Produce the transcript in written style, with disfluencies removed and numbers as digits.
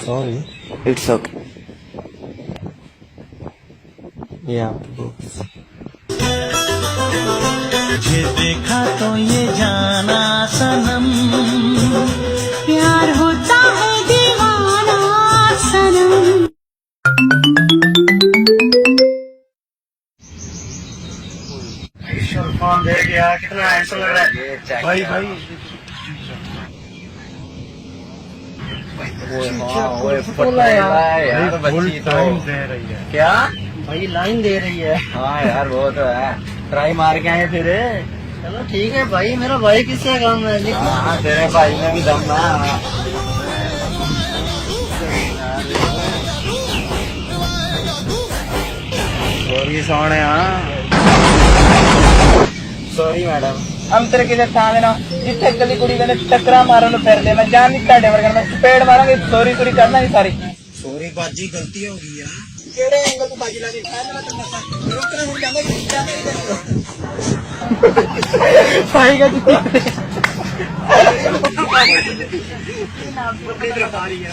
Sorry. It's okay. Yeah, books. तुझे देखा तो ये जाना सनम, प्यार होता है दीवाना सनम। फोन दे गया, कितना हैंडसम लग रहा है भाई भाई। यार बच्ची तो दे रही है क्या भाई, लाइन दे रही है। हाँ यार वो तो है, ट्राई मार के आए फिर। चलो ठीक है भाई, मेरा भाई किससे काम है। हाँ तेरे भाई में भी दम ना। सॉरी सोने। सॉरी मैडम, हम तेरे किधर था देना जिथे गली कुड़ी मैंने टकरा मारो लो फिर दे, मैं जान नहीं ताड़े वर्ग मैं चपेड़ मारूंगी। सॉरी सॉरी करना नहीं सारी। सॉरी बाजी, गलती हो गई यार। केड़े एंगल तो बाजी लानी भाई का अपनी तरफ आ रही है।